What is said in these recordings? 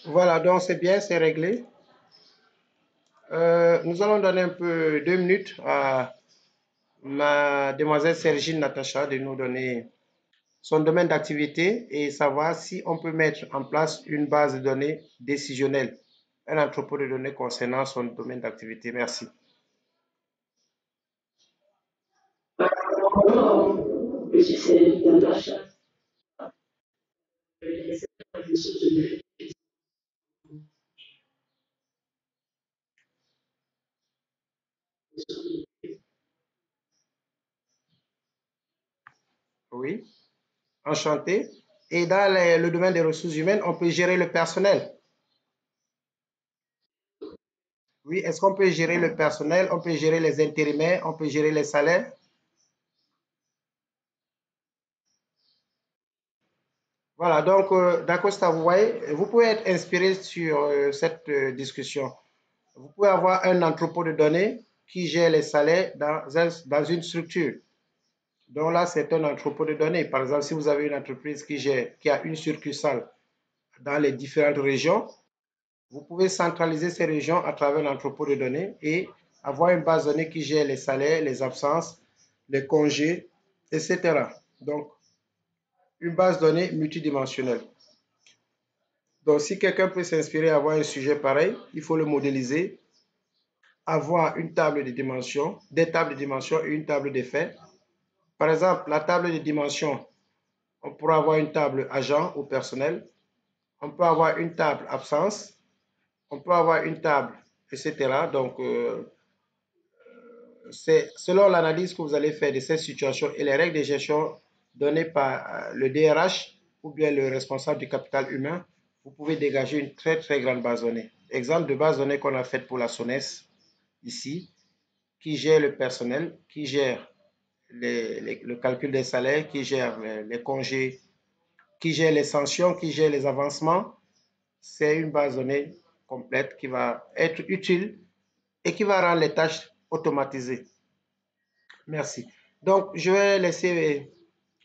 Voilà, donc c'est bien, c'est réglé. Nous allons donner un peu 2 minutes à mademoiselle Sergine Natacha de nous donner son domaine d'activité et savoir si on peut mettre en place une base de données décisionnelle, un entrepôt de données concernant son domaine d'activité. Merci. Oui, enchanté. Et dans le domaine des ressources humaines, on peut gérer le personnel. Oui, est-ce qu'on peut gérer le personnel? On peut gérer les intérimaires, on peut gérer les salaires. Voilà, donc, D'Acosta, vous voyez, vous pouvez être inspiré sur cette discussion. Vous pouvez avoir un entrepôt de données qui gère les salaires dans une structure. Donc là, c'est un entrepôt de données. Par exemple, si vous avez une entreprise qui a une succursale dans les différentes régions, vous pouvez centraliser ces régions à travers l'entrepôt de données et avoir une base de données qui gère les salaires, les absences, les congés, etc. Donc, une base de données multidimensionnelle. Donc, si quelqu'un peut s'inspirer à avoir un sujet pareil, il faut le modéliser, avoir une table de dimensions, des tables de dimensions et une table d'effets. Par exemple, la table de dimensions, on pourra avoir une table agent ou personnel, on peut avoir une table absence, on peut avoir une table, etc. Donc, c'est selon l'analyse que vous allez faire de cette situation et les règles de gestion données par le DRH ou bien le responsable du capital humain, vous pouvez dégager une très très grande base de données. Exemple de base de données qu'on a faite pour la SONES ici, qui gère le personnel, qui gère le calcul des salaires, qui gère les congés, qui gère les sanctions, qui gère les avancements. C'est une base de données complète qui va être utile et qui va rendre les tâches automatisées. Merci. Donc, je vais laisser.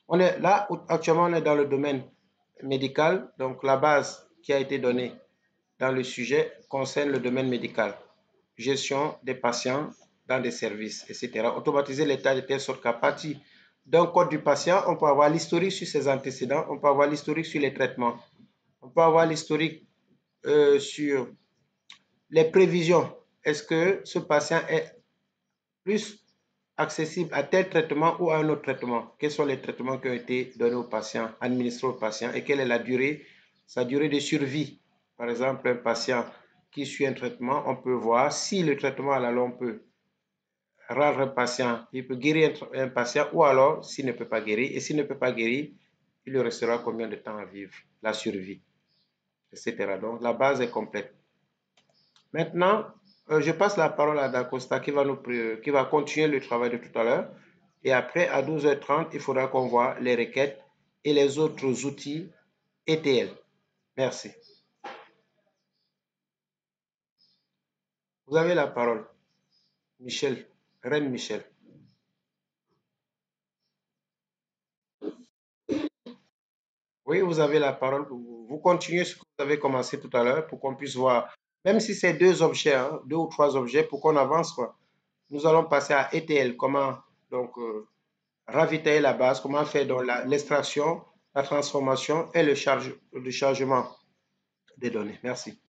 On est là, actuellement, on est dans le domaine médical. Donc, la base qui a été donnée dans le sujet concerne le domaine médical. Gestion des patients dans des services, etc. Automatiser l'état de telle sorte qu'à partir d'un code du patient, on peut avoir l'historique sur ses antécédents, on peut avoir l'historique sur les traitements, on peut avoir l'historique sur les prévisions. Est-ce que ce patient est plus accessible à tel traitement ou à un autre traitement? Quels sont les traitements qui ont été donnés au patient, administrés au patient et quelle est la durée, sa durée de survie? Par exemple, un patient qui suit un traitement, on peut voir si le traitement à la longue peut rendre un patient, il peut guérir un patient ou alors s'il ne peut pas guérir. Et s'il ne peut pas guérir, il lui restera combien de temps à vivre, la survie, etc. Donc la base est complète. Maintenant, je passe la parole à Dacosta qui va continuer le travail de tout à l'heure. Et après, à 12h30, il faudra qu'on voit les requêtes et les autres outils ETL. Merci. Vous avez la parole, Michel, Reine Michel. Oui, vous avez la parole. Vous continuez ce que vous avez commencé tout à l'heure pour qu'on puisse voir, même si c'est 2 objets, hein, 2 ou 3 objets, pour qu'on avance, quoi. Nous allons passer à ETL, comment donc ravitailler la base, comment faire l'extraction, la transformation et le chargement des données. Merci.